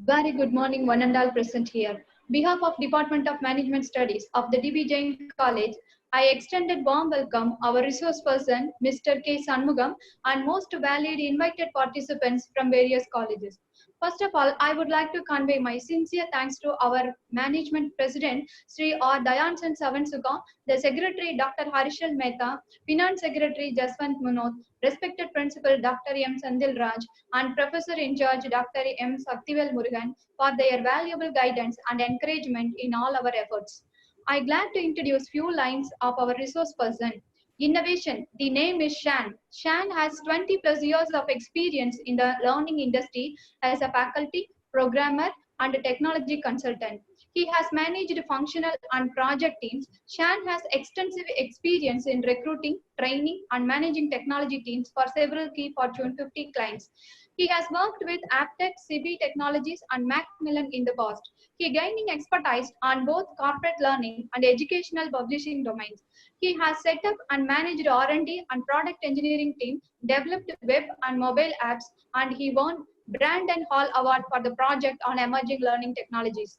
Very good morning, one and all present here. Behalf of Department of Management Studies of the DB Jain College, I extended warm welcome our resource person, Mr. K. Sanmugam, and most valued invited participants from various colleges. First of all, I would like to convey my sincere thanks to our Management President, Sri R. Dayansan Savansuga, the Secretary, Dr. Harishal Mehta, Finance Secretary, Jaswant Munot, respected Principal, Dr. M. Sandil Raj, and Professor in charge Dr. M. Saktivel Murugan for their valuable guidance and encouragement in all our efforts. I glad to introduce few lines of our resource person. Innovation. The name is Shan. Shan has 20 plus years of experience in the learning industry as a faculty, programmer, and a technology consultant. He has managed functional and project teams. Shan has extensive experience in recruiting, training, and managing technology teams for several key Fortune 50 clients. He has worked with Aptech, CB Technologies, and Macmillan in the past. He gaining expertise on both corporate learning and educational publishing domains. He has set up and managed R&D and product engineering team, developed web and mobile apps, and he won Brandon Hall Award for the project on emerging learning technologies.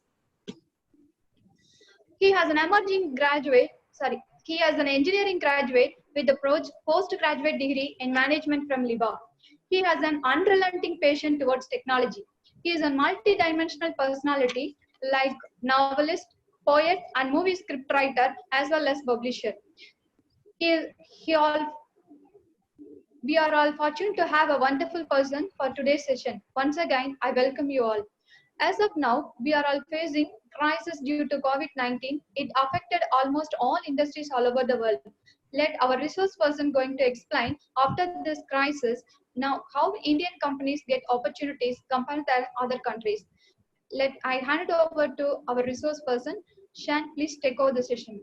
He has an engineering graduate with a postgraduate degree in management from Liba. He has an unrelenting passion towards technology. He is a multi-dimensional personality like novelist, poet, and movie scriptwriter as well as publisher. He, he all, we are all fortunate to have a wonderful person for today's session. Once again, I welcome you all. As of now, we are all facing crisis due to COVID-19. It affected almost all industries all over the world. Let our resource person going to explain after this crisis now how Indian companies get opportunities compared to other countries. Let I hand it over to our resource person. Shan, please take over the session.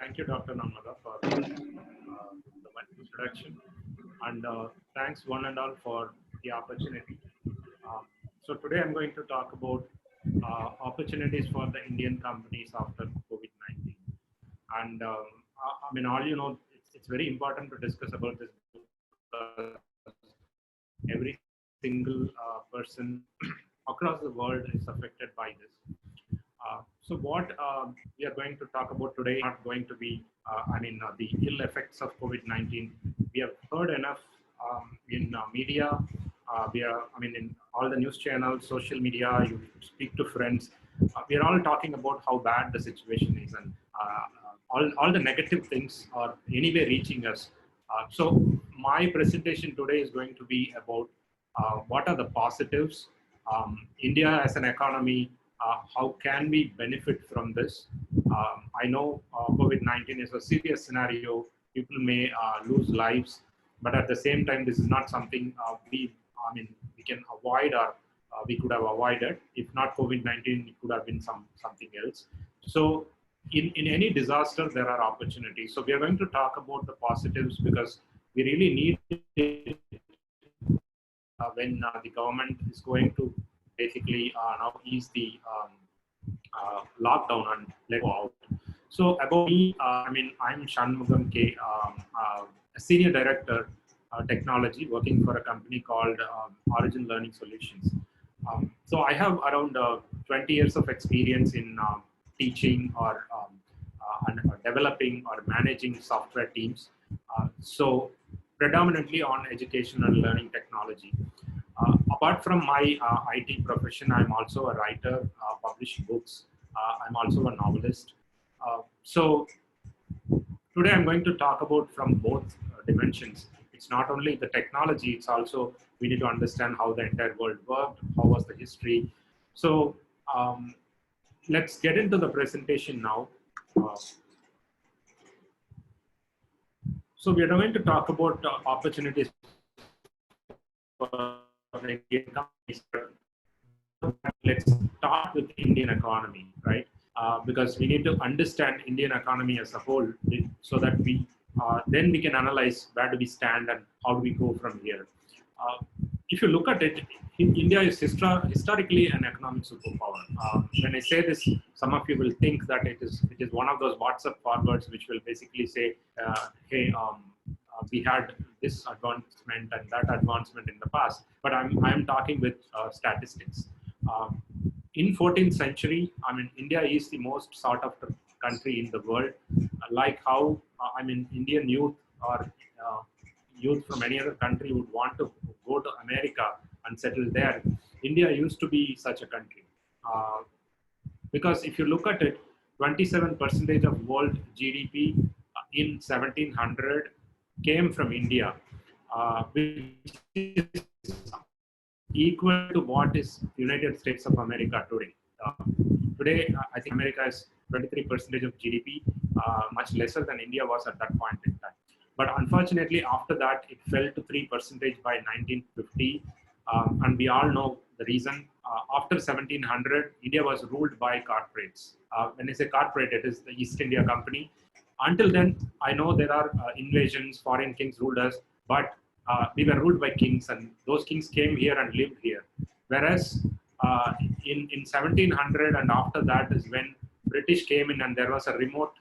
Thank you, Dr. Namada, for the introduction, and thanks one and all for the opportunity. So today I'm going to talk about opportunities for the Indian companies after COVID-19. And I mean, all you know, it's very important to discuss about this because every single person across the world is affected by this. So what we are going to talk about today is not going to be, the ill effects of COVID-19. We have heard enough in media. In all the news channels, social media, you speak to friends. We are all talking about how bad the situation is, and all the negative things are anyway reaching us. So my presentation today is going to be about what are the positives. India as an economy, how can we benefit from this? I know COVID-19 is a serious scenario. People may lose lives, but at the same time, this is not something we can avoid, or we could have avoided. If not COVID-19, it could have been something else. So in any disaster, there are opportunities. So we are going to talk about the positives because we really need it when the government is going to basically now ease the lockdown and let go out. So about me, I'm Shanmugam K, a senior director technology working for a company called Origin Learning Solutions. So I have around 20 years of experience in teaching or developing or managing software teams. So predominantly on education and learning technology. Apart from my IT profession, I'm also a writer, publish books. I'm also a novelist. So today I'm going to talk about from both dimensions. It's not only the technology, it's also we need to understand how the entire world worked, how was the history. So let's get into the presentation now. So we are going to talk about opportunities for Indian companies. Let's start with the Indian economy, right? Because we need to understand Indian economy as a whole, so that we then we can analyze where do we stand and how do we go from here. If you look at it, India is historically an economic superpower. When I say this, some of you will think that it is one of those WhatsApp forwards which will basically say, hey, we had this advancement and that advancement in the past. But I'm talking with statistics. In 14th century, I mean, India is the most sought after country in the world. Like how, I mean, Indian youth or youth from any other country would want to go to America and settle there. India used to be such a country. Because if you look at it, 27% of world GDP in 1700 came from India, which is equal to what is United States of America today. Today, I think America is 23% of GDP, much lesser than India was at that point in time. But unfortunately, after that, it fell to 3% by 1950. And we all know the reason. After 1700, India was ruled by corporates. When I say corporate, it is the East India Company. Until then, I know there are invasions, foreign kings ruled us, but we were ruled by kings, and those kings came here and lived here. Whereas in 1700 and after that is when British came in and there was a remote,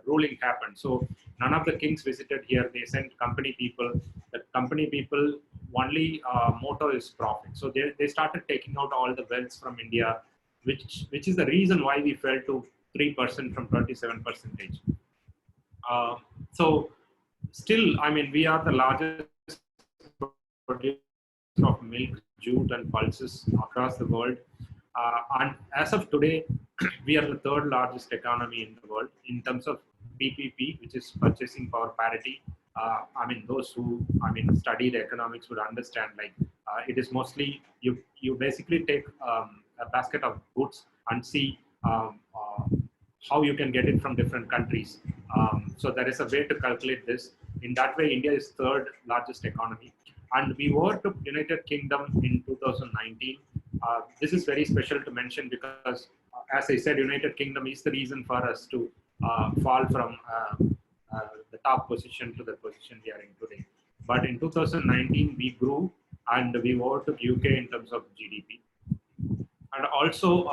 ruling happened. So none of the kings visited here. They sent company people. The company people only motto is profit. So they started taking out all the wealth from India, which is the reason why we fell to 3% from 27%. So still, I mean, we are the largest producer of milk, jute, and pulses across the world. And as of today, we are the third largest economy in the world in terms of PPP, which is purchasing power parity. I mean, those who study the economics would understand. Like, it is mostly you basically take a basket of goods and see how you can get it from different countries. So there is a way to calculate this. In that way, India is third largest economy. And we overtook United Kingdom in 2019. This is very special to mention because, as I said, United Kingdom is the reason for us to fall from the top position to the position we are in today. But in 2019, we grew and we overtook UK in terms of GDP. And also,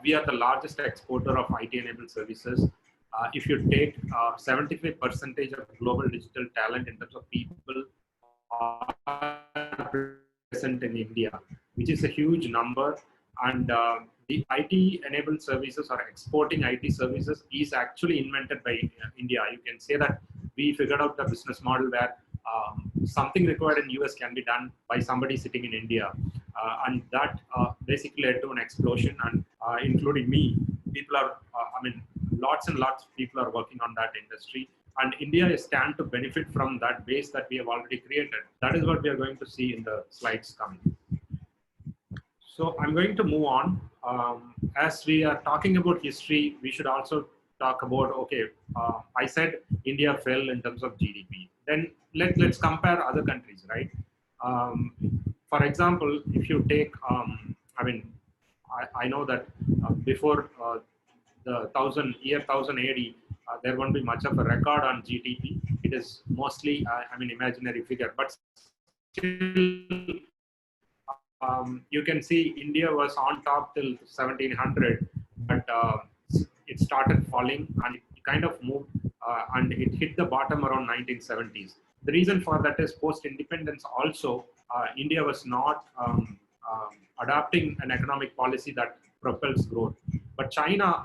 we are the largest exporter of IT-enabled services. If you take 75% of global digital talent in terms of people are present in India, which is a huge number. And the IT-enabled services or exporting IT services is actually invented by India. You can say that we figured out the business model where something required in US can be done by somebody sitting in India. And that basically led to an explosion, and including me. People are, lots and lots of people are working on that industry. And India is stand to benefit from that base that we have already created. That is what we are going to see in the slides coming. So I'm going to move on. As we are talking about history, we should also talk about, okay, I said India fell in terms of GDP. Then let's compare other countries, right? For example, if you take, I know that before the 1000 AD, there won't be much of a record on GDP. It is mostly, imaginary figure, but still, you can see India was on top till 1700, but it started falling and it kind of moved and it hit the bottom around 1970s. The reason for that is post-independence also, India was not adopting an economic policy that propels growth. But China,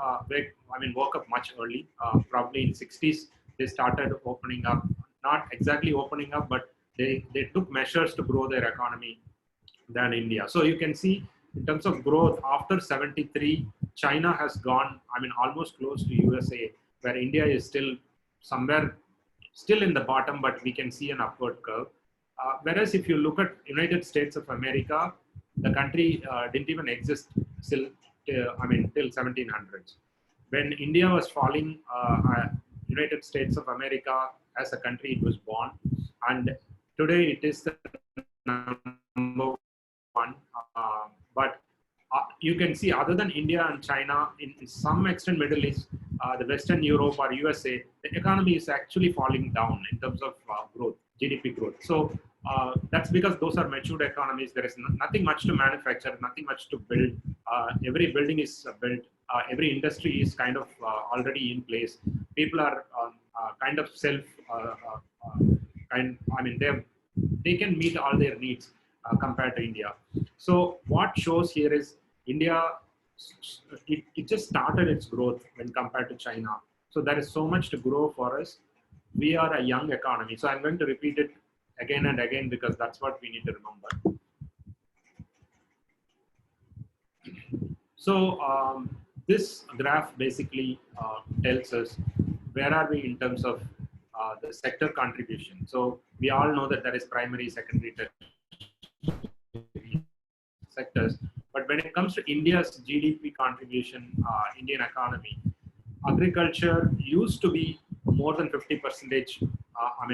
woke up much early, probably in 60s, they started opening up, not exactly opening up, but they took measures to grow their economy than India. So you can see in terms of growth after 73, China has gone, almost close to USA, where India is still somewhere, still in the bottom, but we can see an upward curve. Whereas if you look at United States of America, the country didn't even exist till 1700s. When India was falling, United States of America as a country, it was born. And today it is the number one. But you can see other than India and China, in some extent Middle East, the Western Europe or USA, the economy is actually falling down in terms of growth, GDP growth. So that's because those are matured economies. There is nothing much to manufacture, nothing much to build. Every building is built. Every industry is kind of already in place. People are kind of they can meet all their needs compared to India. So what shows here is India, it just started its growth when compared to China. So there is so much to grow for us. We are a young economy. So I'm going to repeat it again and again because that's what we need to remember. So this graph basically tells us where are we in terms of the sector contribution. So we all know that there is primary, secondary, tertiary sectors. But when it comes to India's GDP contribution, Indian economy, agriculture used to be more than 50%,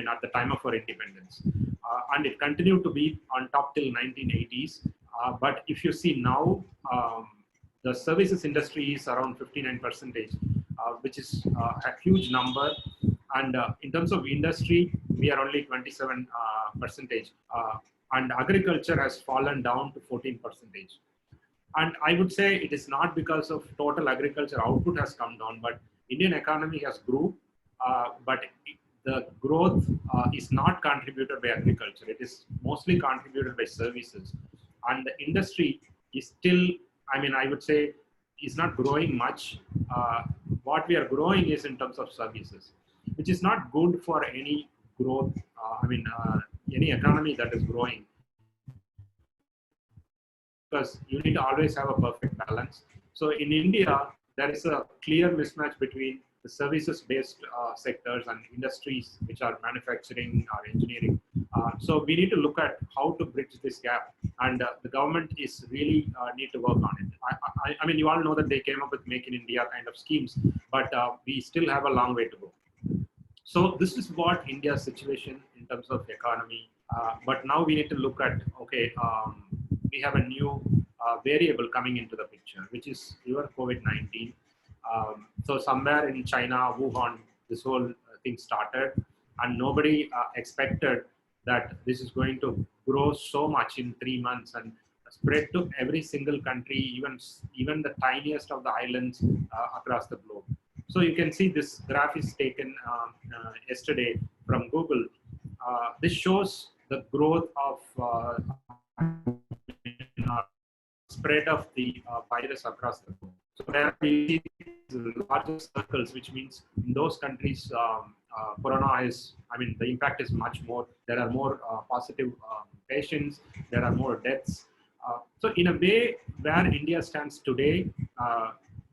at the time of our independence. And it continued to be on top till 1980s. But if you see now, the services industry is around 59%, which is a huge number. And in terms of industry, we are only 27%. And agriculture has fallen down to 14%. And I would say it is not because of total agriculture output has come down, but Indian economy has grew, but the growth is not contributed by agriculture. It is mostly contributed by services. And the industry is still, I would say, is not growing much. What we are growing is in terms of services, which is not good for any growth, any economy that is growing. Because you need to always have a perfect balance. So in India, there is a clear mismatch between the services-based sectors and industries which are manufacturing or engineering. So we need to look at how to bridge this gap, and the government is really need to work on it. You all know that they came up with Make in India kind of schemes, but we still have a long way to go. So this is what India's situation in terms of economy. But now we need to look at, okay, we have a new variable coming into the picture, which is your COVID-19. So somewhere in China, Wuhan, this whole thing started, and nobody expected that this is going to grow so much in 3 months and spread to every single country, even the tiniest of the islands across the globe. So you can see this graph is taken yesterday from Google. This shows the growth of spread of the virus across the globe. So there we see larger circles, which means in those countries, corona is, the impact is much more. There are more positive patients. There are more deaths. So in a way, where India stands today,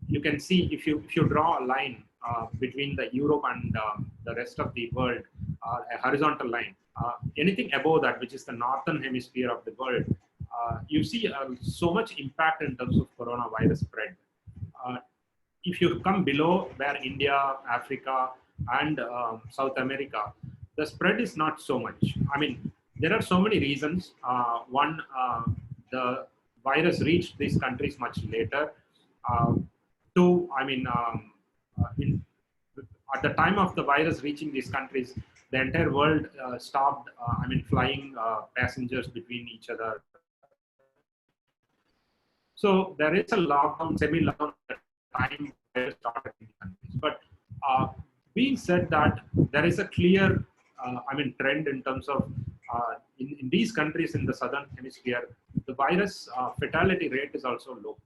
you can see if you draw a line between the Europe and the rest of the world, a horizontal line, anything above that, which is the northern hemisphere of the world, you see so much impact in terms of coronavirus spread. If you come below where India, Africa, and South America, the spread is not so much. There are so many reasons. One, the virus reached these countries much later. Two, at the time of the virus reaching these countries, the entire world stopped, flying passengers between each other. So there is a lockdown, semi-lockdown at the time virus started in the countries. But being said that, there is a clear, trend in terms of in these countries in the southern hemisphere, the virus fatality rate is also low.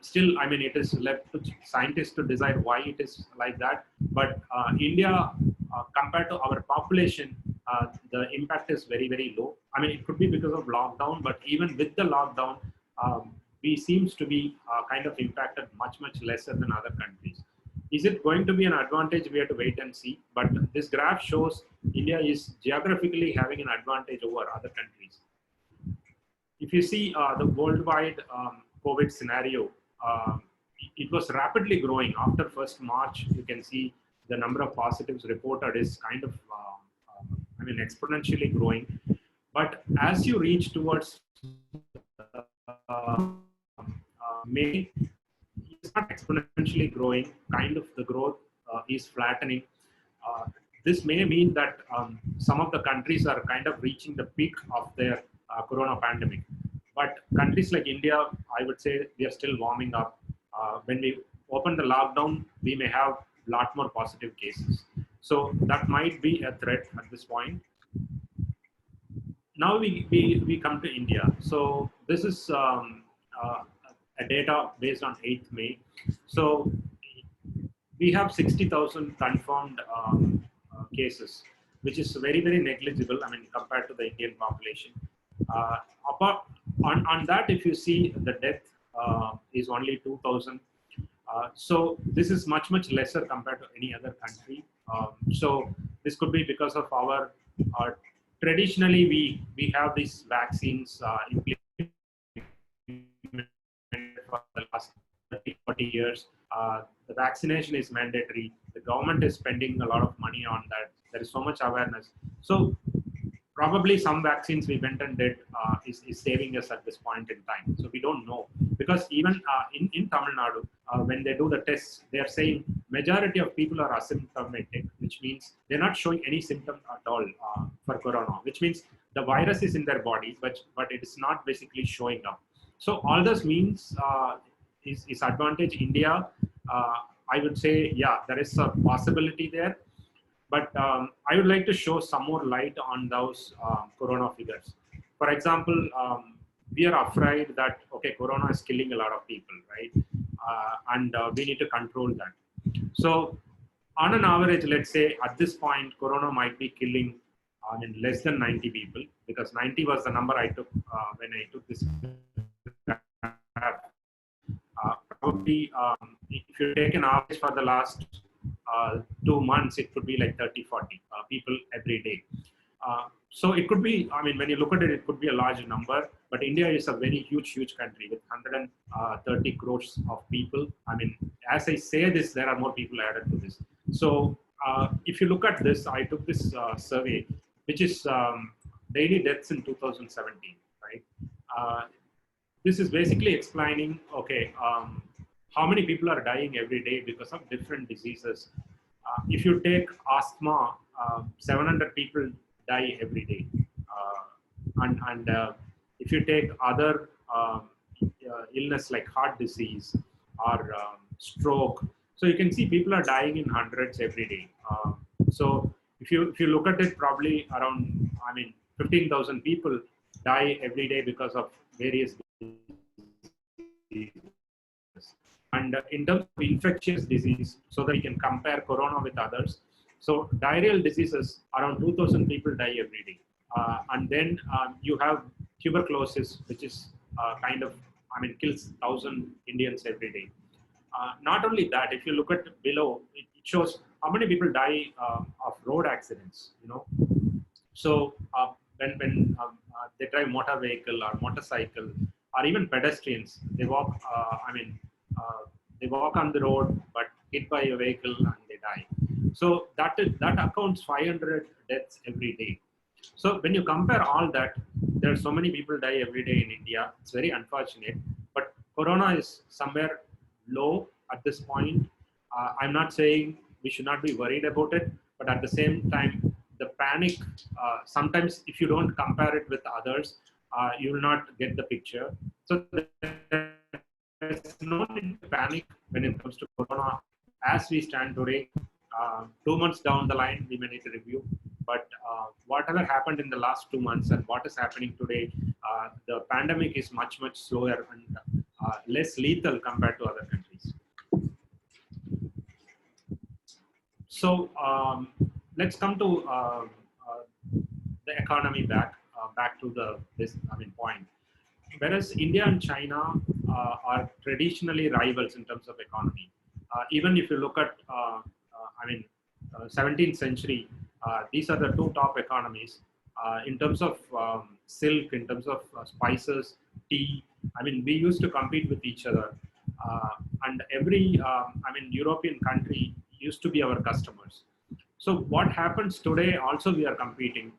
Still, it is left to scientists to decide why it is like that. But India, compared to our population, the impact is very, very low. It could be because of lockdown, but even with the lockdown, we seems to be kind of impacted much, much lesser than other countries. Is it going to be an advantage? We have to wait and see. But this graph shows India is geographically having an advantage over other countries. If you see the worldwide COVID scenario, it was rapidly growing. After 1st March, you can see the number of positives reported is kind of, exponentially growing. But as you reach towards May, it's not exponentially growing. Kind of the growth is flattening. This may mean that some of the countries are kind of reaching the peak of their corona pandemic. But countries like India, I would say we are still warming up. When we open the lockdown, we may have a lot more positive cases. So that might be a threat at this point. Now we come to India. So this is uh, a data based on 8th May. So we have 60,000 confirmed cases, which is very, very negligible, I mean, compared to the Indian population. Uh, apart on that, if you see the death is only 2,000. So this is much, much lesser compared to any other country. So this could be because of our traditionally we have these vaccines implemented for the last 30, 40 years. The vaccination is mandatory. The government is spending a lot of money on that. There is so much awareness. So probably some vaccines we went and did is saving us at this point in time. So we don't know, because even in Tamil Nadu, when they do the tests, they are saying majority of people are asymptomatic, which means they're not showing any symptoms at all for corona, which means the virus is in their body, but it is not basically showing up. So all this means is advantage India. Uh, I would say, yeah, there is a possibility there. But I would like to show some more light on those corona figures. For example, we are afraid that, okay, corona is killing a lot of people, right? And we need to control that. So on an average, let's say at this point, corona might be killing in less than 90 people, because 90 was the number I took when I took this. Probably, if you take an average for the last 2 months, it could be like 30, 40 people every day. So it could be, I mean, when you look at it, it could be a large number, but India is a very huge, huge country with 130 crores of people. I mean, as I say this, there are more people added to this. So if you look at this, I took this survey, which is daily deaths in 2017, right? This is basically explaining, okay, how many people are dying every day because of different diseases. If you take asthma, 700 people die every day. And if you take other illness like heart disease or stroke, so you can see people are dying in hundreds every day. So if you look at it, probably around, I mean, 15,000 people die every day because of various diseases. And in terms of infectious disease, so that we can compare corona with others. So diarrheal diseases, around 2,000 people die every day. And then you have tuberculosis, which is kind of, I mean, kills 1,000 Indians every day. Not only that, if you look at below, it shows how many people die of road accidents, you know. So when they drive motor vehicle or motorcycle, or even pedestrians, they walk, they walk on the road, but hit by a vehicle and they die. So that accounts 500 deaths every day. So when you compare all that, there are so many people die every day in India. It's very unfortunate, but corona is somewhere low at this point. I'm not saying we should not be worried about it, but at the same time, the panic, sometimes if you don't compare it with others, you will not get the picture. So there's no need to panic when it comes to corona. As we stand today, 2 months down the line, we may need to review. But whatever happened in the last 2 months and what is happening today, the pandemic is much, much slower and less lethal compared to other countries. So let's come to the economy back to this point. Whereas India and China are traditionally rivals in terms of economy. Even if you look at, 17th century, these are the two top economies in terms of silk, in terms of spices, tea. I mean, we used to compete with each other, and every European country used to be our customers. So what happens today? Also, we are competing.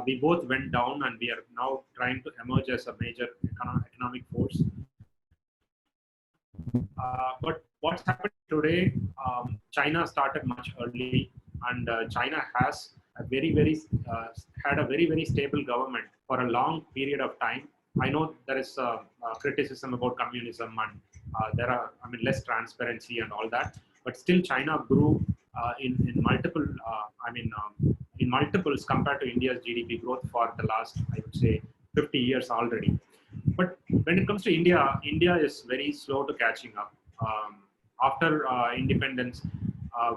We both went down, and we are now trying to emerge as a major economic force. But what's happened today? China started much early, and China has had a very stable government for a long period of time. I know there is criticism about communism, and there are less transparency and all that. But still, China grew in multiple, in multiples compared to India's GDP growth for the last, I would say, 50 years already. But when it comes to India, India is very slow to catching up. After independence,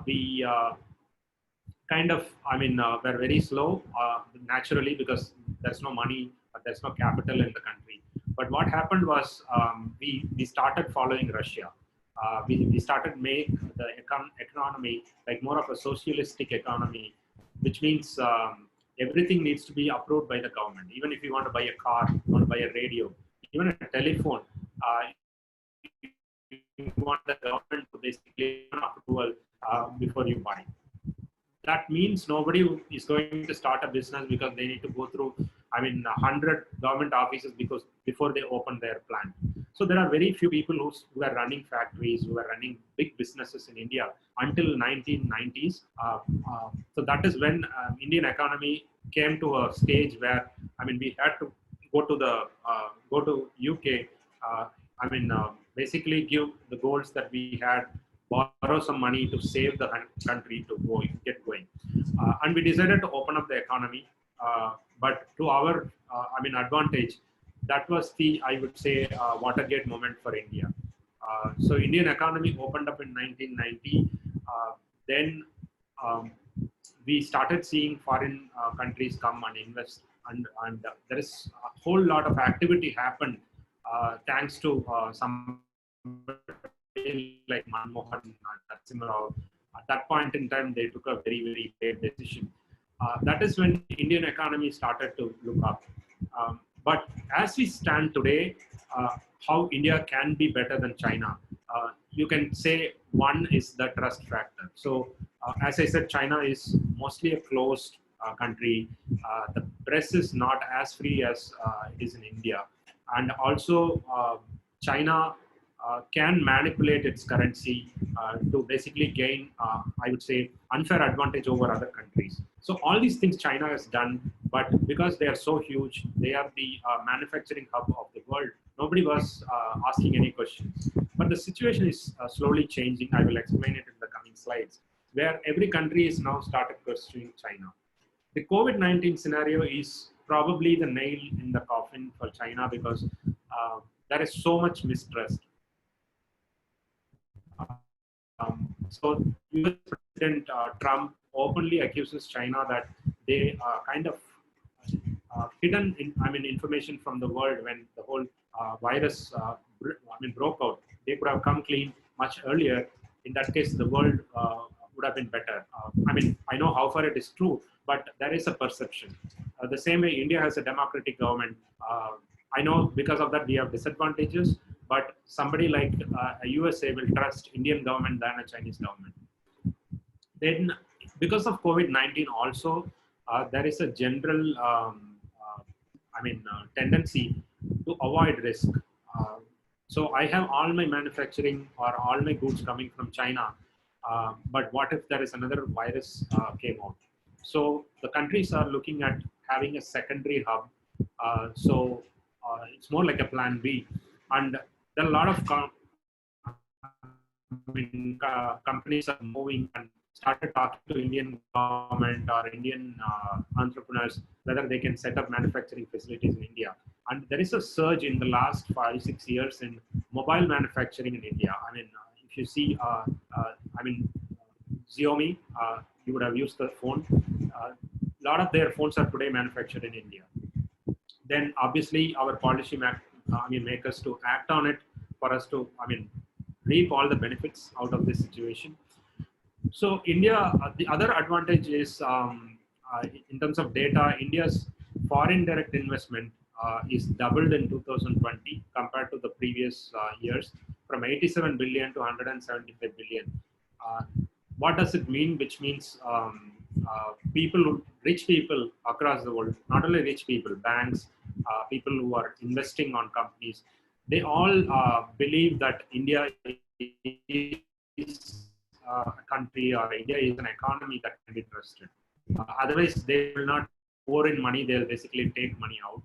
we kind of, we're very slow naturally because there's no money, there's no capital in the country. But what happened was we started following Russia. We started make the economy like more of a socialistic economy, which means everything needs to be approved by the government. Even if you want to buy a car, you want to buy a radio, even a telephone, you want the government to basically give an approval before you buy. That means nobody is going to start a business because they need to go through, 100 government offices before they open their plant. So there are very few people who are running factories, who are running big businesses in India until 1990s. So that is when Indian economy came to a stage where, we had to go to UK, basically give the goals that we had, borrow some money to save the country to get going. And we decided to open up the economy, but to our, advantage. That was the, I would say, Watergate moment for India. So Indian economy opened up in 1990. Then we started seeing foreign countries come and invest, and there is a whole lot of activity happened thanks to some like Manmohan and Narasimha Rao. At that point in time, they took a very, very bad decision. That is when Indian economy started to look up. But as we stand today, how India can be better than China, you can say one is the trust factor. So as I said, China is mostly a closed country. The press is not as free as it is in India. And also China can manipulate its currency to basically gain, I would say, unfair advantage over other countries. So all these things China has done, but because they are so huge, they are the manufacturing hub of the world. Nobody was asking any questions. But the situation is slowly changing. I will explain it in the coming slides, where every country is now started questioning China. The COVID-19 scenario is probably the nail in the coffin for China because there is so much mistrust. So US President Trump openly accuses China that they kind of hidden information from the world when the whole virus broke out. They could have come clean much earlier. In that case, the world would have been better. I know how far it is true, but there is a perception. The same way India has a democratic government. I know because of that we have disadvantages, but somebody like a USA will trust Indian government than a Chinese government. Then, because of COVID-19 also, there is a general, tendency to avoid risk. So I have all my manufacturing or all my goods coming from China, but what if there is another virus came out? So the countries are looking at having a secondary hub. It's more like a plan B. And there are a lot of companies are moving and started talking to Indian government or Indian entrepreneurs whether they can set up manufacturing facilities in India. And there is a surge in the last 5-6 years in mobile manufacturing in India. If you see, Xiaomi, you would have used the phone. A lot of their phones are today manufactured in India. Then obviously our policy makers to act on it for us to, reap all the benefits out of this situation. So India, the other advantage is in terms of data, India's foreign direct investment is doubled in 2020 compared to the previous years, from 87 billion to 175 billion. What does it mean? Which means rich people across the world, not only rich people, banks, people who are investing on companies, they all believe that India is a country or India is an economy that can be trusted. Otherwise, they will not pour in money, they'll basically take money out.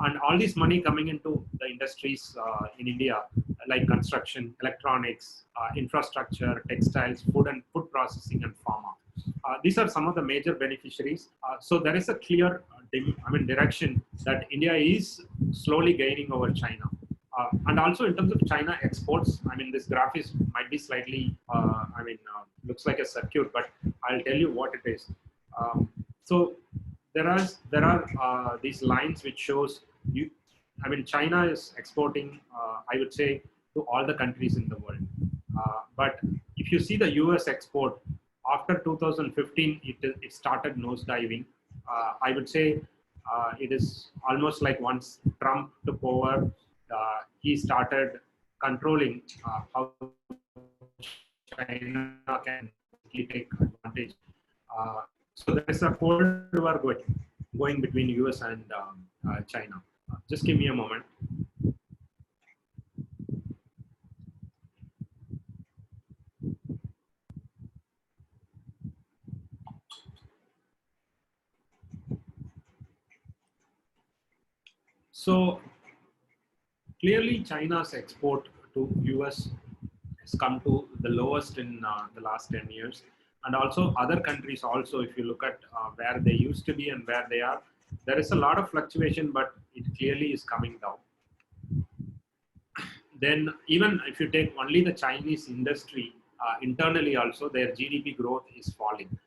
And all this money coming into the industries in India, like construction, electronics, infrastructure, textiles, food processing, and pharma. These are some of the major beneficiaries. So there is a clear direction that India is slowly gaining over China. And also in terms of China exports, this graph might be slightly, looks like a circuit, but I'll tell you what it is. So there are these lines which shows you. China is exporting, I would say, to all the countries in the world. But if you see the US export, after 2015, it started nosediving. I would say it is almost like once Trump took over, he started controlling how China can take advantage. So there is a cold war going between US and China. Just give me a moment. So clearly, China's export to US has come to the lowest in the last 10 years. And also other countries also, if you look at where they used to be and where they are, there is a lot of fluctuation, but it clearly is coming down. Then even if you take only the Chinese industry, internally also their GDP growth is falling.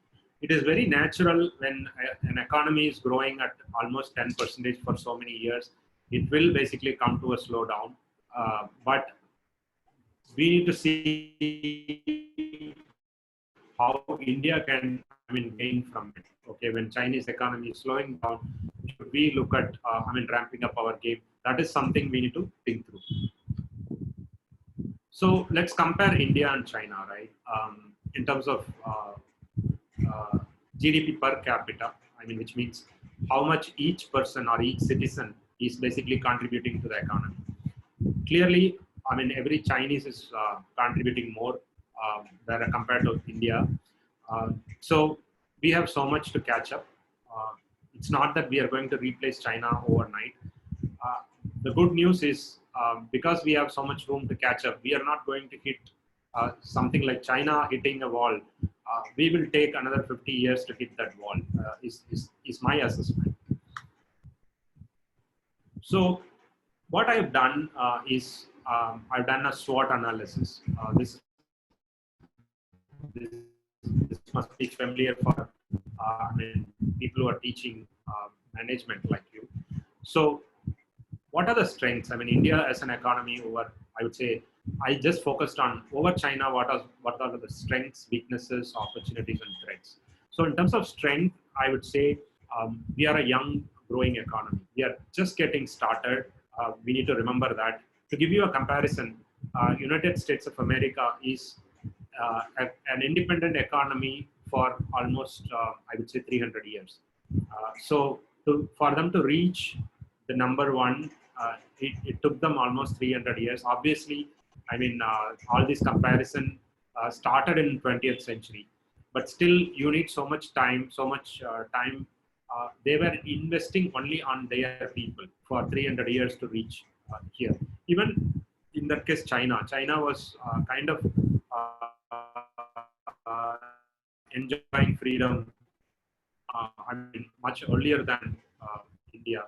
It is very natural when an economy is growing at almost 10% for so many years, it will basically come to a slowdown. But we need to see how India can gain from it. Okay, when Chinese economy is slowing down, should we look at ramping up our game? That is something we need to think through. So let's compare India and China, right? In terms of GDP per capita, which means how much each person or each citizen is basically contributing to the economy. Clearly, every Chinese is contributing more compared to India. So we have so much to catch up. It's not that we are going to replace China overnight. The good news is because we have so much room to catch up, we are not going to hit something like China hitting a wall. We will take another 50 years to hit that wall, is my assessment. So what I've done is I've done a SWOT analysis. This must be familiar for people who are teaching management like you. So what are the strengths? India as an economy over, I would say, I just focused on over China, what are the strengths, weaknesses, opportunities, and threats. So in terms of strength, I would say we are a young, growing economy. We are just getting started. We need to remember that. To give you a comparison, United States of America is an independent economy for almost, I would say, 300 years. So for them to reach the number one, it took them almost 300 years. Obviously, all this comparison started in 20th century, but still you need so much time, they were investing only on their people for 300 years to reach here. Even in that case, China was kind of enjoying freedom much earlier than India.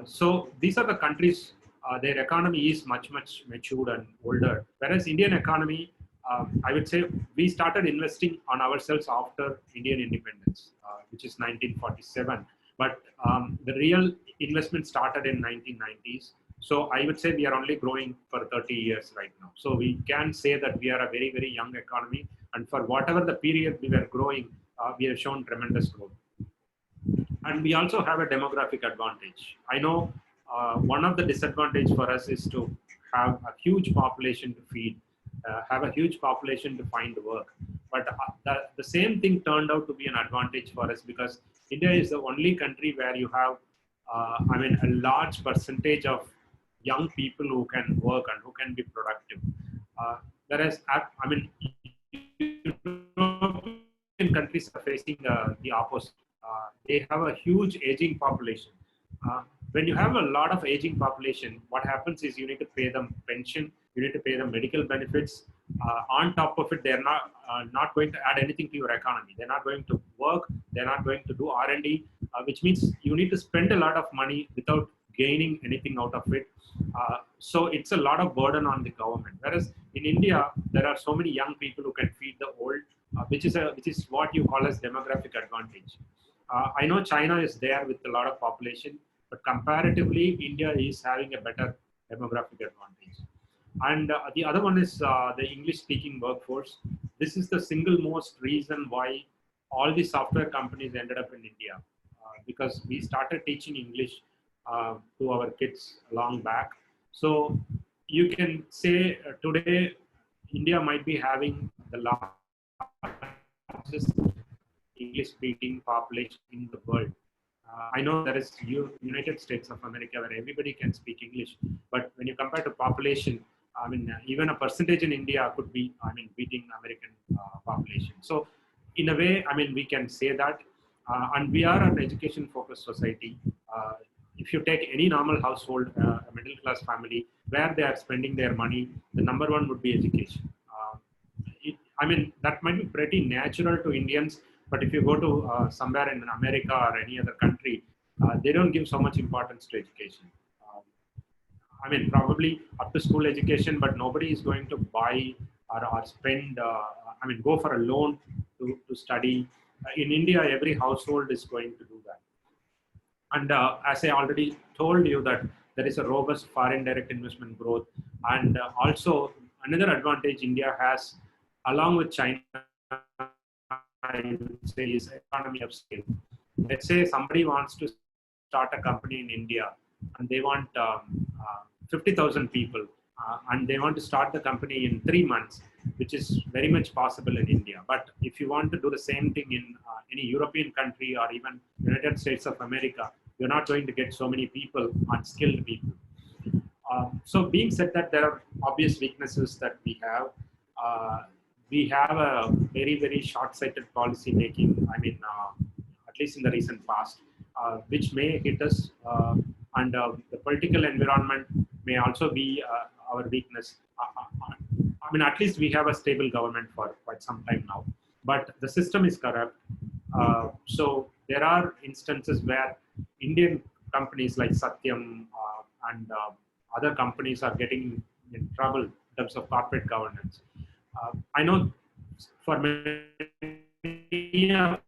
So these are the countries, their economy is much matured and older. Whereas Indian economy, I would say we started investing on ourselves after Indian independence, which is 1947. But the real investment started in 1990s. So I would say we are only growing for 30 years right now. So we can say that we are a very young economy. And for whatever the period we were growing, we have shown tremendous growth. And we also have a demographic advantage. I know one of the disadvantages for us is to have a huge population to feed, have a huge population to find work. But the same thing turned out to be an advantage for us because India is the only country where you have, a large percentage of young people who can work and who can be productive. Whereas, European countries are facing the opposite. They have a huge aging population. When you have a lot of aging population, what happens is you need to pay them pension, you need to pay them medical benefits. On top of it, they're not going to add anything to your economy. They're not going to work. They're not going to do R&D, which means you need to spend a lot of money without gaining anything out of it. So it's a lot of burden on the government. Whereas in India, there are so many young people who can feed the old, which is what you call as demographic advantage. I know China is there with a lot of population, but comparatively, India is having a better demographic advantage. And the other one is the English-speaking workforce. This is the single most reason why all the software companies ended up in India, because we started teaching English to our kids long back. So you can say today, India might be having the largest English-speaking population in the world. I know there is United States of America where everybody can speak English, but when you compare to population, I mean, even a percentage in India could be, I mean, beating American population. So, in a way, I mean, we can say that, and we are an education-focused society. If you take any normal household, a middle-class family, where they are spending their money, the number one would be education. I mean, that might be pretty natural to Indians, but if you go to somewhere in America or any other country, they don't give so much importance to education. I mean, probably up to school education, but nobody is going to buy or spend, I mean, go for a loan to study. In India, every household is going to do that. And as I already told you that there is a robust foreign direct investment growth. And also another advantage India has, along with China, I would say, is economy of scale. Let's say somebody wants to start a company in India and they want 50,000 people and they want to start the company in 3 months, which is very much possible in India. But if you want to do the same thing in any European country or even United States of America, you're not going to get so many people, unskilled people. So being said that, there are obvious weaknesses that we have. We have a very, very short-sighted policy making, I mean, at least in the recent past, which may hit us, and the political environment may also be our weakness. I mean, at least we have a stable government for quite some time now, but the system is corrupt. So there are instances where Indian companies like Satyam and other companies are getting in trouble in terms of corporate governance. I know for many of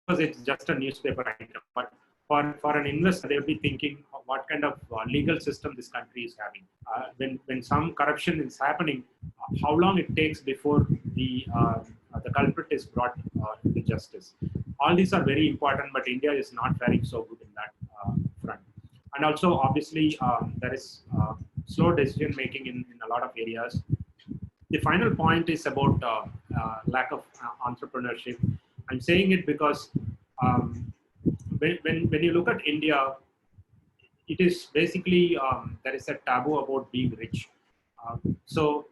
us it's just a newspaper item, but for an investor, they'll be thinking what kind of legal system this country is having. When some corruption is happening, how long it takes before the culprit is brought to justice. All these are very important, but India is not faring so good in that front. And also, obviously, there is slow decision making in a lot of areas. The final point is about lack of entrepreneurship. I'm saying it because when you look at India, it is basically there is a taboo about being rich. So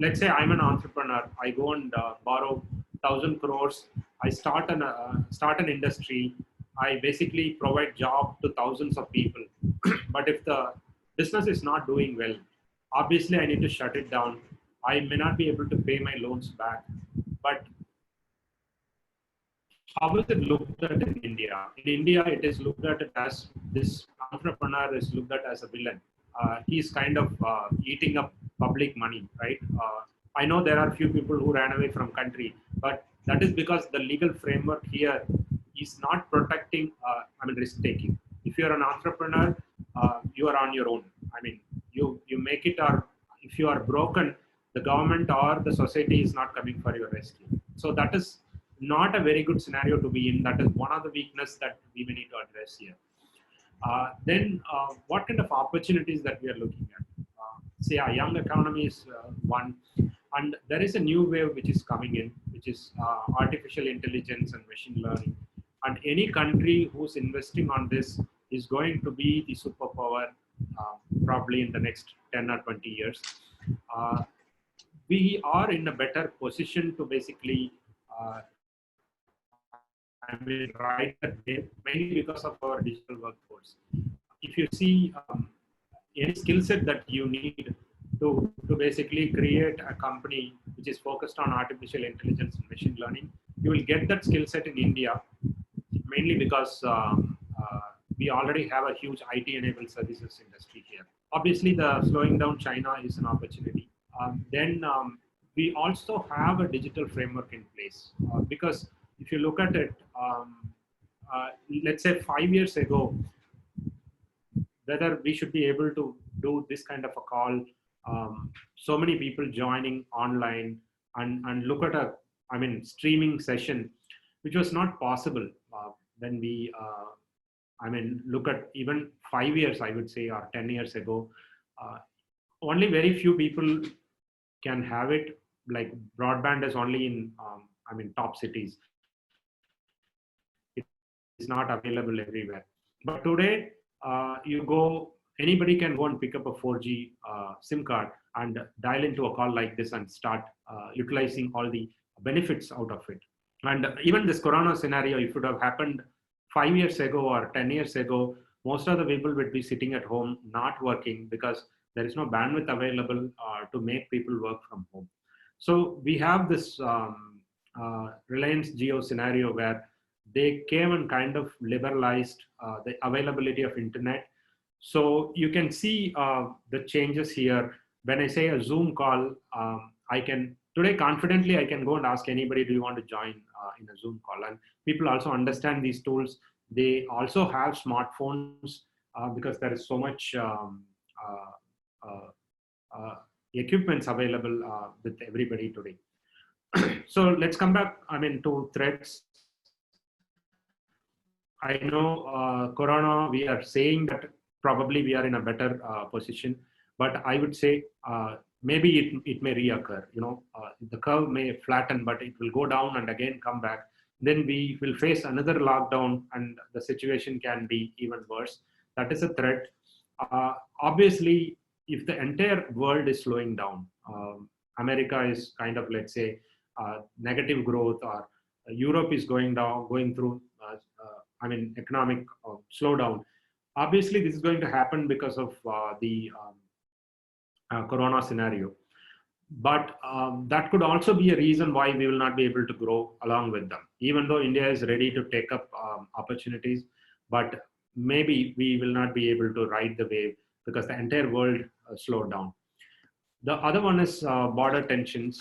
let's say I'm an entrepreneur. I go and borrow 1,000 crores. I start an industry. I basically provide job to thousands of people. But if the business is not doing well, obviously I need to shut it down. I may not be able to pay my loans back. But how is it looked at in India? In India, it is looked at as this entrepreneur is looked at as a villain. He's kind of eating up public money, right? I know there are few people who ran away from country, but that is because the legal framework here is not protecting, risk taking. If you're an entrepreneur, you are on your own. I mean, you make it, or if you are broken, the government or the society is not coming for your rescue. So that is not a very good scenario to be in. That is one of the weaknesses that we may need to address here. Then what kind of opportunities that we are looking at? Say a young economy is one, and there is a new wave which is coming in, which is artificial intelligence and machine learning. And any country who's investing on this is going to be the superpower probably in the next 10 or 20 years. We are in a better position to basically right that day, mainly because of our digital workforce. If you see any skill set that you need to basically create a company which is focused on artificial intelligence and machine learning. You will get that skill set in India, mainly because we already have a huge IT-enabled services industry here. Obviously, the slowing down China is an opportunity. Then we also have a digital framework in place because if you look at it, uh, let's say 5 years ago, whether we should be able to do this kind of a call, so many people joining online and look at a, I mean, streaming session, which was not possible when we, I mean, look at even 5 years, I would say, or 10 years ago. Uh, Only very few people can have it. Like broadband is only in, I mean, top cities. It is not available everywhere. But today, you go, anybody can go and pick up a 4G SIM card and dial into a call like this and start utilizing all the benefits out of it. And even this Corona scenario, if it would have happened 5 years ago or 10 years ago, most of the people would be sitting at home, not working because there is no bandwidth available to make people work from home. So we have this Reliance Jio scenario where they came and kind of liberalized the availability of internet. So you can see the changes here. When I say a Zoom call, I can today confidently I can go and ask anybody, do you want to join in a Zoom call? And people also understand these tools. They also have smartphones because there is so much equipments available with everybody today. So let's come back, I mean, to threats. I know Corona, we are saying that probably we are in a better position, but I would say maybe it may reoccur. You know, the curve may flatten, but it will go down and again come back. Then we will face another lockdown and the situation can be even worse. That is a threat. Obviously, if the entire world is slowing down, America is kind of, let's say, negative growth, or Europe is going down, going through I mean, economic slowdown. Obviously, this is going to happen because of the Corona scenario. But that could also be a reason why we will not be able to grow along with them, even though India is ready to take up opportunities. But maybe we will not be able to ride the wave because the entire world slowed down. The other one is border tensions.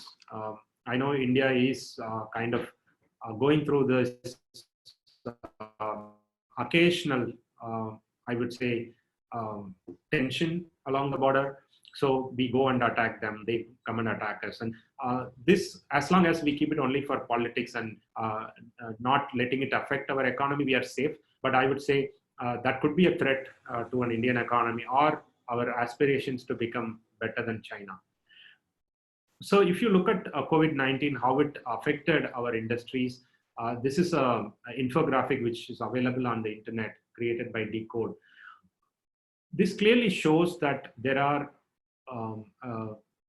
I know India is kind of going through this occasional, I would say, tension along the border. So we go and attack them, they come and attack us. And this, as long as we keep it only for politics and not letting it affect our economy, we are safe. But I would say that could be a threat to an Indian economy or our aspirations to become better than China. So if you look at COVID-19, how it affected our industries, this is an infographic which is available on the internet, created by Decode. This clearly shows that there are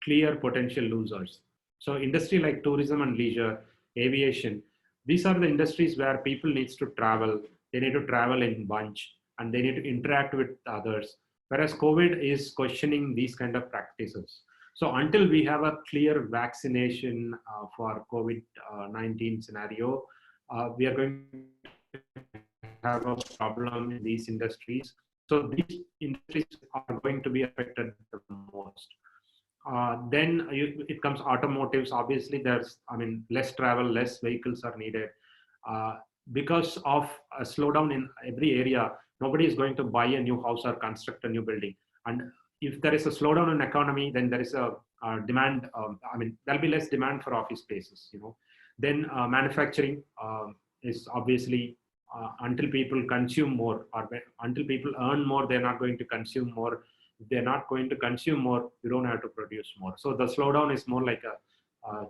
clear potential losers. So industry like tourism and leisure, aviation, these are the industries where people needs to travel. They need to travel in bunch and they need to interact with others. Whereas COVID is questioning these kind of practices. So until we have a clear vaccination for COVID-19 scenario, we are going to have a problem in these industries. So these industries are going to be affected the most. Then it comes automotives. Obviously, there's, I mean, less travel, less vehicles are needed. Because of a slowdown in every area, nobody is going to buy a new house or construct a new building. And if there is a slowdown in economy, then there is a demand. I mean, there'll be less demand for office spaces. You know, then manufacturing is obviously until people consume more or until people earn more, they're not going to consume more. If they're not going to consume more, you don't have to produce more. So the slowdown is more like a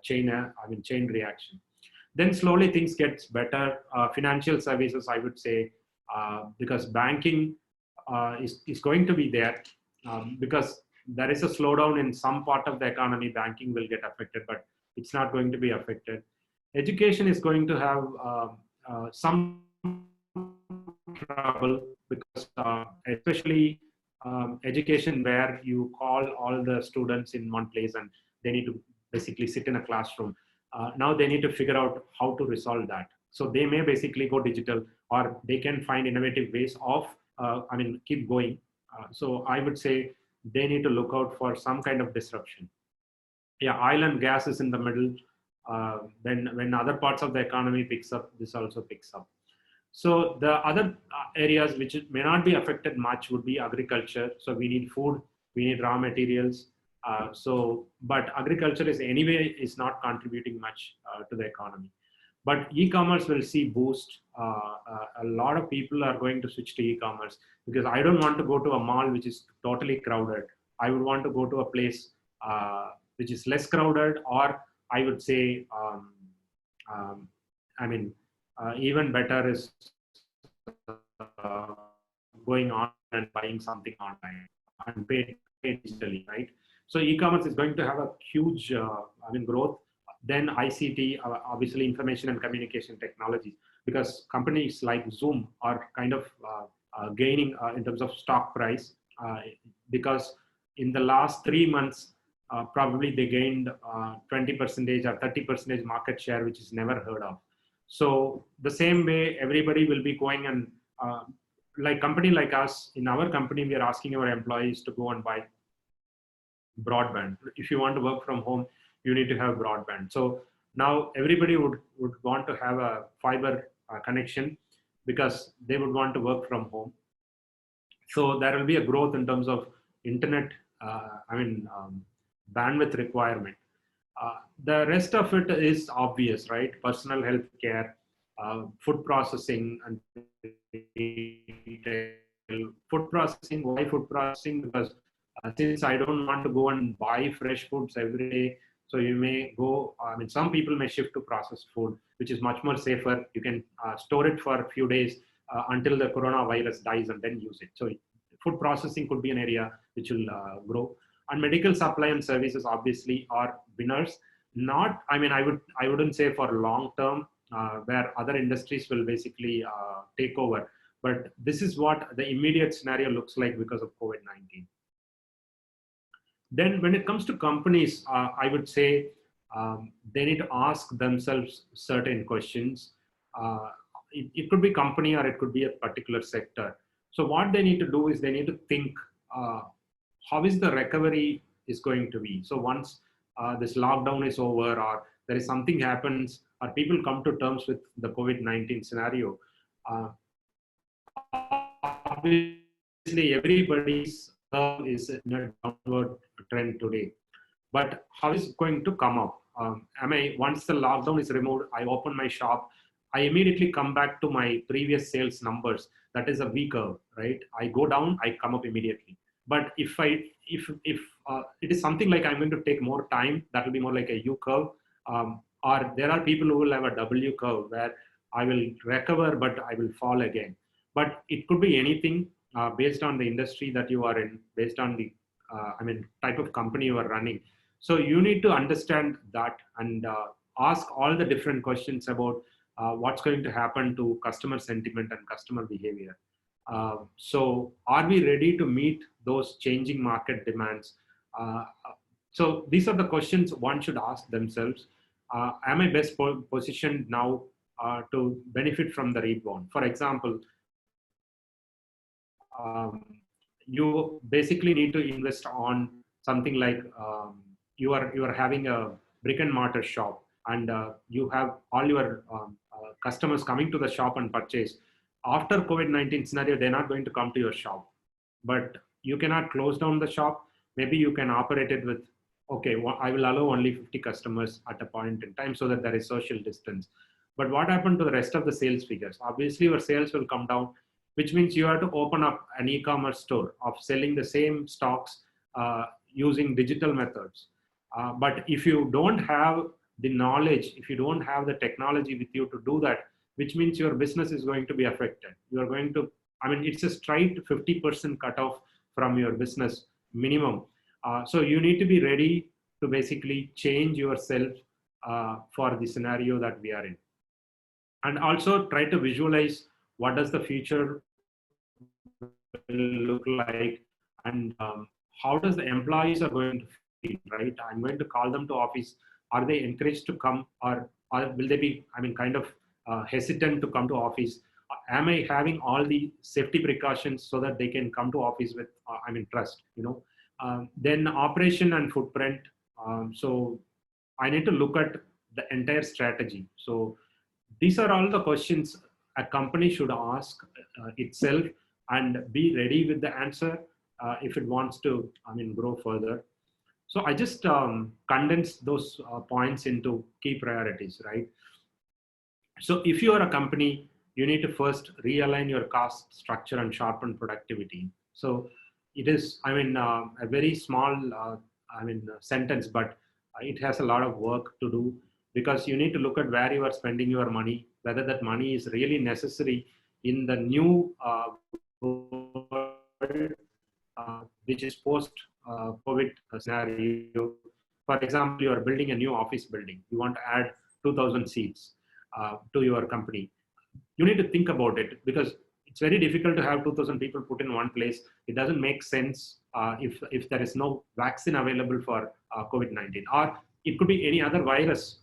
chain reaction. Then slowly things gets better. Financial services, I would say, because banking is going to be there because there is a slowdown in some part of the economy, banking will get affected, but it's not going to be affected. Education is going to have some trouble because especially education where you call all the students in one place and they need to basically sit in a classroom. Now they need to figure out how to resolve that. So they may basically go digital, or they can find innovative ways of, keep going. So I would say they need to look out for some kind of disruption. Yeah, oil and gas is in the middle. When other parts of the economy picks up, this also picks up. So the other areas which may not be affected much would be agriculture. So we need food, we need raw materials. But agriculture is anyway is not contributing much to the economy. But e-commerce will see boost. A lot of people are going to switch to e-commerce because I don't want to go to a mall which is totally crowded. I would want to go to a place which is less crowded, or I would say, um, I mean, even better is going on and buying something online and pay digitally, right? So e-commerce is going to have a huge, growth. Then ICT, obviously information and communication technologies, because companies like Zoom are kind of gaining in terms of stock price, because in the last 3 months, probably they gained 20% or 30% market share, which is never heard of. So the same way, everybody will be going and like company like us, in our company, we are asking our employees to go and buy broadband. If you want to work from home, you need to have broadband. So now everybody would want to have a fiber connection because they would want to work from home. So there will be a growth in terms of internet, bandwidth requirement. The rest of it is obvious, right? Personal health care, food processing, and food processing. Why food processing? Because since I don't want to go and buy fresh foods every day, so you may go, some people may shift to processed food, which is much more safer. You can store it for a few days until the coronavirus dies and then use it. So food processing could be an area which will grow. And medical supply and services obviously are winners. Not, I wouldn't say for long term, where other industries will basically take over. But this is what the immediate scenario looks like because of COVID-19. Then when it comes to companies, I would say they need to ask themselves certain questions. It could be company or it could be a particular sector. So what they need to do is they need to think, how is the recovery is going to be? So once this lockdown is over, or there is something happens, or people come to terms with the COVID-19 scenario, obviously everybody's is in a downward trend today. But how is it going to come up? Once the lockdown is removed, I open my shop, I immediately come back to my previous sales numbers. That is a V curve, right? I go down, I come up immediately. But if it is something like I'm going to take more time, that will be more like a U curve. Or there are people who will have a W curve where I will recover, but I will fall again. But it could be anything based on the industry that you are in, based on the type of company you are running. So you need to understand that and ask all the different questions about what's going to happen to customer sentiment and customer behavior. So are we ready to meet those changing market demands? So these are the questions one should ask themselves. Am I best positioned now to benefit from the rebound? For example, you basically need to invest on something like you are having a brick and mortar shop, and you have all your customers coming to the shop and purchase. After COVID-19 scenario, they're not going to come to your shop, but you cannot close down the shop. Maybe you can operate it with, okay, I will allow only 50 customers at a point in time so that there is social distance. But what happened to the rest of the sales figures? Obviously, your sales will come down, which means you have to open up an e-commerce store of selling the same stocks using digital methods. But if you don't have the knowledge, if you don't have the technology with you to do that, which means your business is going to be affected. You are going to, it's a straight 50% cutoff from your business minimum. So you need to be ready to basically change yourself for the scenario that we are in. And also try to visualize what does the future will look like and how does the employees are going to feel, right? I'm going to call them to office. Are they encouraged to come, or will they be, I mean, kind of hesitant to come to office? Am I having all the safety precautions so that they can come to office with, I mean, trust, you know? Then operation and footprint. So I need to look at the entire strategy. So these are all the questions a company should ask itself and be ready with the answer if it wants to, I mean, grow further. So I just condensed those points into key priorities, right? So if you are a company, you need to first realign your cost structure and sharpen productivity. So it is, I mean, a very small, sentence, but it has a lot of work to do, because you need to look at where you are spending your money, whether that money is really necessary in the new world, which is post COVID scenario. For example, you are building a new office building. You want to add 2,000 seats to your company. You need to think about it, because it's very difficult to have 2,000 people put in one place. It doesn't make sense if there is no vaccine available for COVID-19, or it could be any other virus.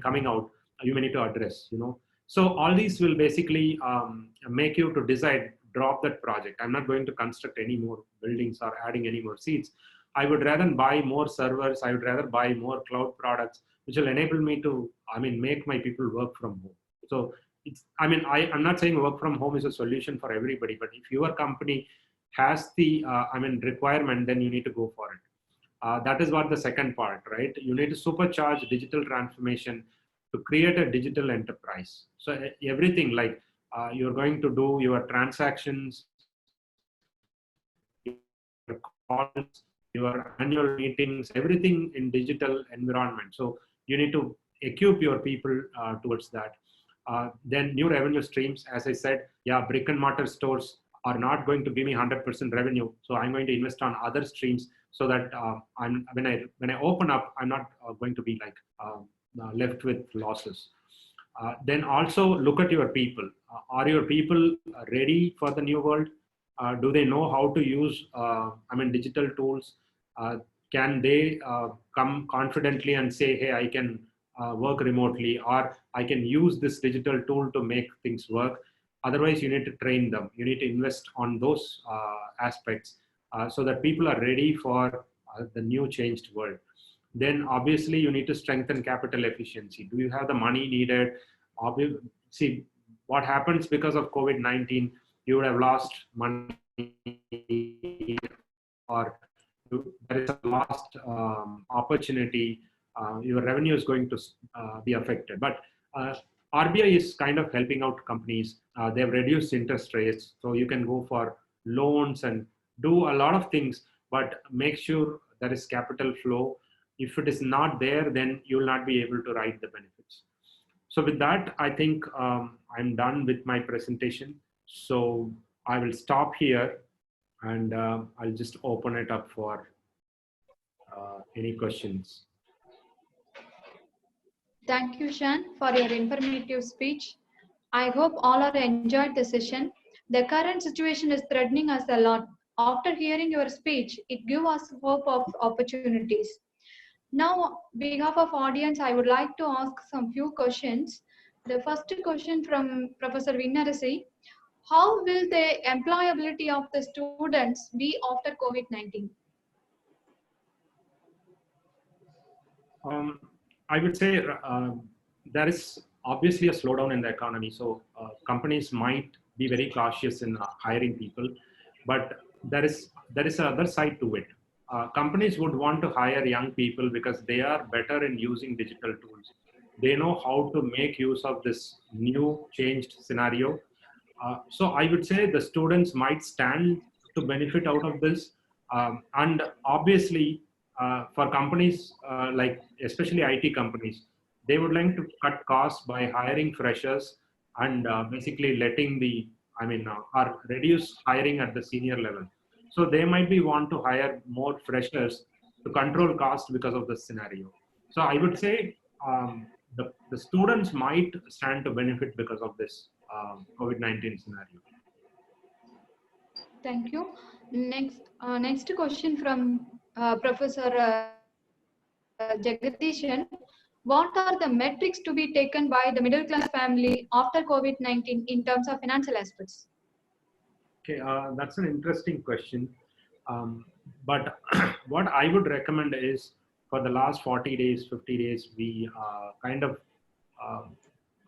Coming out, you may need to address. You know, so all these will basically make you to decide, drop that project. I'm not going to construct any more buildings or adding any more seats. I would rather buy more servers. I would rather buy more cloud products, which will enable me to, make my people work from home. So it's, I'm not saying work from home is a solution for everybody, but if your company has the, requirement, then you need to go for it. That is what the second part, right? You need to supercharge digital transformation to create a digital enterprise. So everything, like you're going to do your transactions, your calls, your annual meetings, everything in digital environment. So you need to equip your people towards that. Then new revenue streams, as I said, yeah, brick and mortar stores are not going to give me 100% revenue. So I'm going to invest on other streams, so that when I open up, I'm not going to be like left with losses. Then also look at your people. Are your people ready for the new world? Do they know how to use digital tools? Can they come confidently and say, hey, I can work remotely, or I can use this digital tool to make things work? Otherwise, you need to train them. You need to invest on those aspects so that people are ready for the new changed world. Then obviously you need to strengthen capital efficiency. Do you have the money needed? See, what happens because of COVID-19, you would have lost money, or there is a lost opportunity. Your revenue is going to be affected. But RBI is kind of helping out companies. They've reduced interest rates, so you can go for loans and do a lot of things, but make sure there is capital flow. If it is not there, then you will not be able to write the benefits. So with that, I think I'm done with my presentation. So I will stop here, and I'll just open it up for any questions. Thank you, Shan, for your informative speech. I hope all are enjoyed the session. The current situation is threatening us a lot. After hearing your speech, it gives us hope of opportunities. Now, behalf of audience, I would like to ask some few questions. The first question from Professor Vinnarasi: how will the employability of the students be after COVID-19? I would say there is obviously a slowdown in the economy. So companies might be very cautious in hiring people, but there is another side to it. Companies would want to hire young people because they are better in using digital tools. They know how to make use of this new changed scenario. So I would say the students might stand to benefit out of this. And obviously, for companies like especially IT companies, they would like to cut costs by hiring freshers and basically letting or reduce hiring at the senior level. So they might be want to hire more freshers to control cost because of this scenario. So I would say the students might stand to benefit because of this COVID-19 scenario. Thank you. Next question from Professor Jagadishan. What are the metrics to be taken by the middle class family after COVID-19 in terms of financial aspects? Okay, that's an interesting question. But what I would recommend is for the last 40 days, 50 days, we kind of, uh,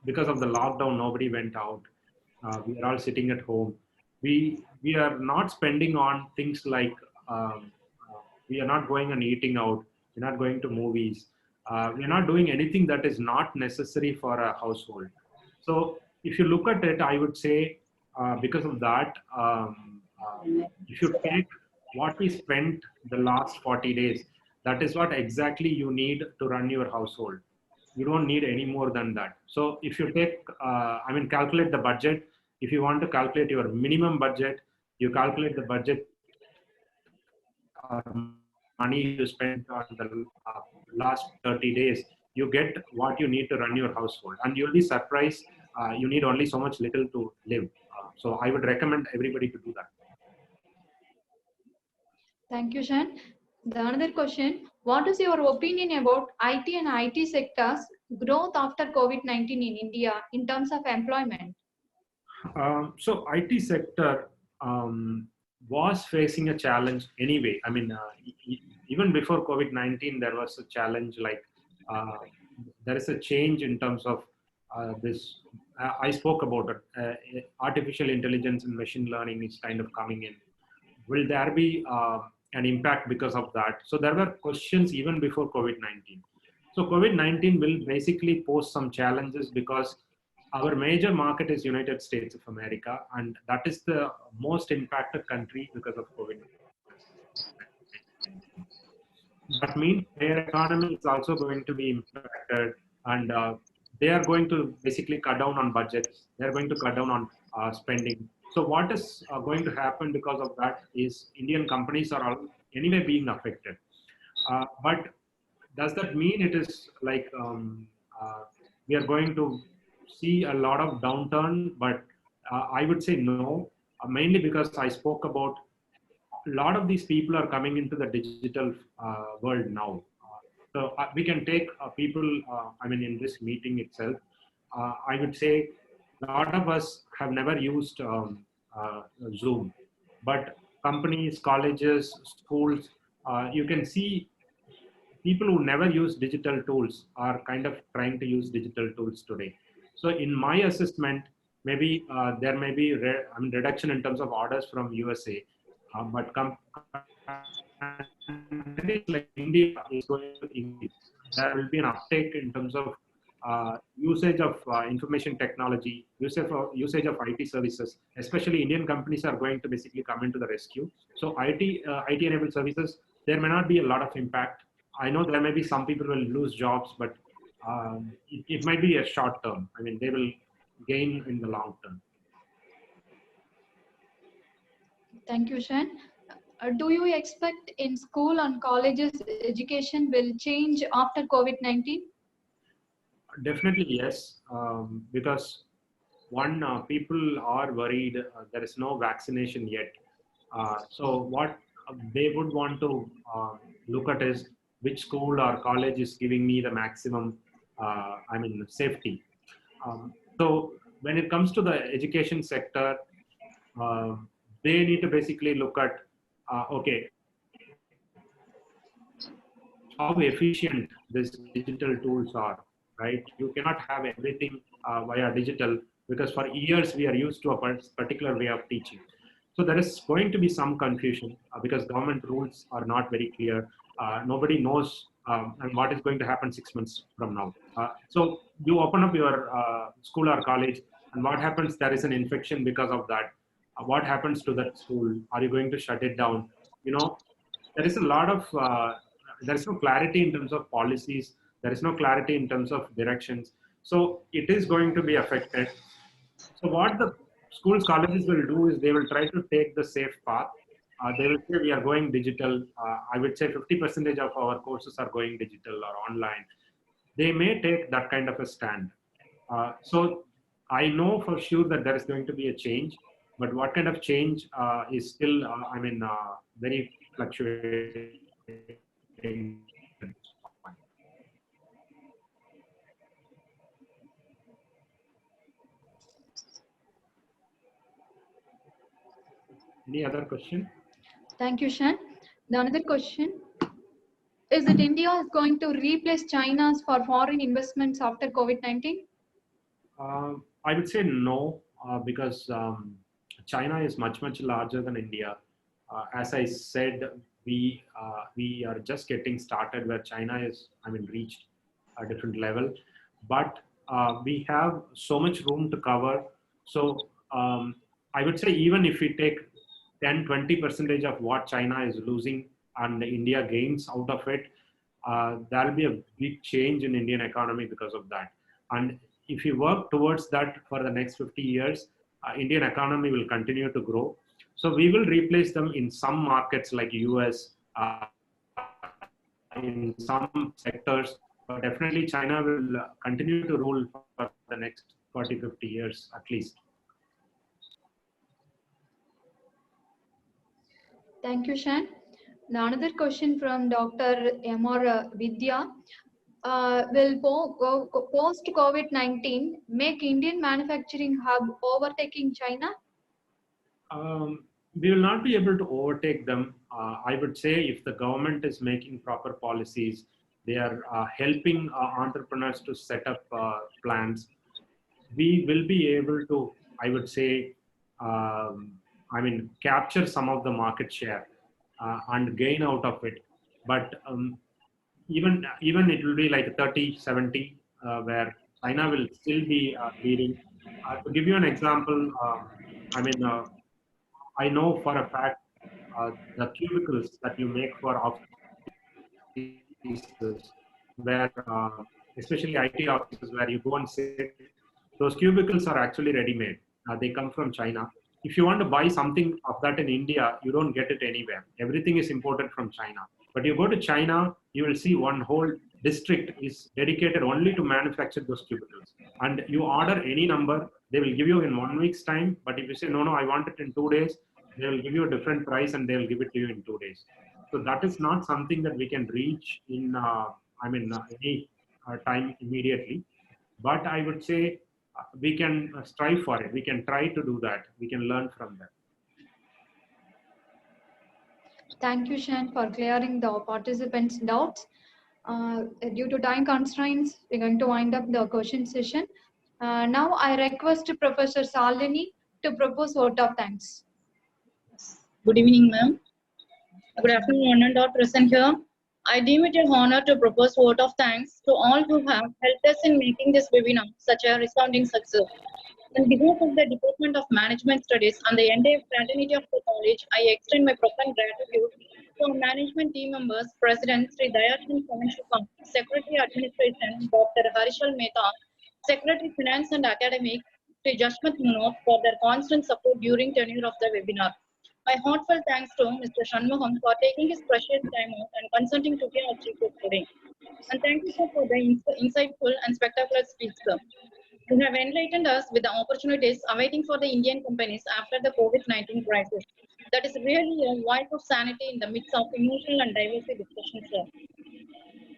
because of the lockdown, nobody went out. We are all sitting at home. We are not spending on things like we are not going and eating out. We're not going to movies. We're not doing anything that is not necessary for a household. So if you look at it, I would say because of that, if you take what we spent the last 40 days, that is what exactly you need to run your household. You don't need any more than that. So if you take, calculate the budget. If you want to calculate your minimum budget, you calculate the budget or money you spent on the last 30 days, you get what you need to run your household. And you'll be surprised, you need only so much little to live. So I would recommend everybody to do that. Thank you, Shan. The another question, what is your opinion about IT and IT sectors growth after COVID-19 in India in terms of employment? So IT sector was facing a challenge anyway. Even before COVID-19, there was a challenge like uh, there is a change in terms of this. I spoke about it. Artificial intelligence and machine learning is kind of coming in. Will there be an impact because of that? So there were questions even before COVID-19. So COVID-19 will basically pose some challenges because our major market is United States of America, and that is the most impacted country because of COVID-19. That means their economy is also going to be impacted, and they are going to basically cut down on budgets. They're going to cut down on spending. So what is going to happen because of that is Indian companies are all anyway being affected. But does that mean it is like we are going to see a lot of downturn? But I would say no, mainly because I spoke about a lot of these people are coming into the digital world now. So we can take people, in this meeting itself, I would say a lot of us have never used Zoom, but companies, colleges, schools, you can see people who never use digital tools are kind of trying to use digital tools today. So in my assessment, maybe there may be reduction in terms of orders from USA, but countries like India is going to increase. There will be an uptake in terms of usage of information technology, usage of IT services. Especially Indian companies are going to basically come into the rescue. So IT enabled services, there may not be a lot of impact. I know there may be some people will lose jobs, but it might be a short term. They will gain in the long term. Thank you, Shan. Do you expect in school and colleges education will change after COVID-19? Definitely yes, because one, people are worried. There is no vaccination yet. So what they would want to look at is which school or college is giving me the maximum, safety. So when it comes to the education sector, uh, they need to basically look at, okay, how efficient these digital tools are, right? You cannot have everything via digital because for years we are used to a particular way of teaching. So there is going to be some confusion because government rules are not very clear. Nobody knows and what is going to happen 6 months from now. So you open up your school or college, and what happens? There is an infection because of that. What happens to that school? Are you going to shut it down? You know, there is a lot of there is no clarity in terms of policies. There is no clarity in terms of directions. So it is going to be affected. So what the schools, colleges will do is they will try to take the safe path. They will say we are going digital. I would say 50% of our courses are going digital or online. They may take that kind of a stand. So I know for sure that there is going to be a change, But what kind of change is still, very fluctuating. Any other question? Thank you, Shan. The another question is that India is going to replace China's for foreign investments after COVID-19? I would say no, because China is much larger than India. As I said, we are just getting started where China is, reached a different level, but we have so much room to cover. So I would say even if we take 10-20% of what China is losing and India gains out of it, there'll be a big change in Indian economy because of that. And if you work towards that for the next 50 years, Indian economy will continue to grow. So we will replace them in some markets like US, in some sectors, but definitely China will continue to rule for the next 40-50 years at least. Thank you, Shan. The another question from Dr. M.R. Vidya. Will post-COVID-19 make Indian manufacturing hub overtaking China? We will not be able to overtake them. I would say if the government is making proper policies, they are helping entrepreneurs to set up plans, we will be able to, I would say, capture some of the market share and gain out of it. But even it will be like 30-70, where China will still be leading. To give you an example, I know for a fact the cubicles that you make for offices, where especially IT offices where you go and sit, those cubicles are actually ready-made. They come from China. If you want to buy something of that in India, you don't get it anywhere. Everything is imported from China. But you go to China, you will see one whole district is dedicated only to manufacture those cubicles. And you order any number, they will give you in 1 week's time. But if you say, no, I want it in 2 days, they will give you a different price and they will give it to you in 2 days. So that is not something that we can reach in any time immediately. But I would say we can strive for it. We can try to do that. We can learn from that. Thank you, Shan, for clearing the participants' doubts. Due to time constraints, we're going to wind up the question session. Now I request Professor Salini to propose vote of thanks. Good evening, ma'am. Good afternoon, one and all present here. I deem it an honor to propose vote of thanks to all who have helped us in making this webinar such a resounding success. On behalf of the Department of Management Studies and the entire fraternity of the college, I extend my profound gratitude to our management team members, President Sri Dayashan Kavanshukam, Secretary Administration, Dr. Harishal Mehta, Secretary Finance and Academic, Sri Jashmat Munot, for their constant support during tenure of the webinar. My heartfelt thanks to Mr. Shanmugam for taking his precious time out and consenting to be our chief today. And thank you, sir, for the insightful and spectacular speech, sir. You have enlightened us with the opportunities awaiting for the Indian companies after the COVID-19 crisis. That is really a voice of sanity in the midst of emotional and diverse discussions, sir.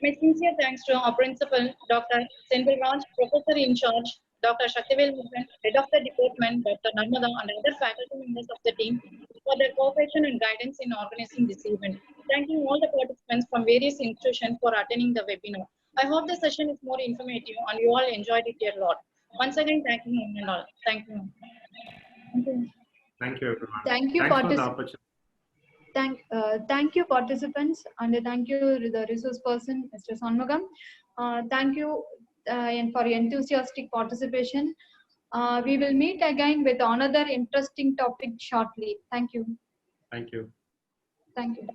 My sincere thanks to our principal, Dr. Senthil Raj, Professor in charge, Dr. Shaktivel Murugan, Head of the Department, Dr. Narmada, and other faculty members of the team for their cooperation and guidance in organizing this event. Thanking all the participants from various institutions for attending the webinar. I hope the session is more informative and you all enjoyed it a lot. Once again, thank you and all. Thank you. Thank you. Thank you, everyone. Thank you, Thanks for the opportunity. Thank you, participants, and thank you, the resource person, Mr. Shanmugam. Thank you and for your enthusiastic participation. We will meet again with another interesting topic shortly. Thank you. Thank you. Thank you.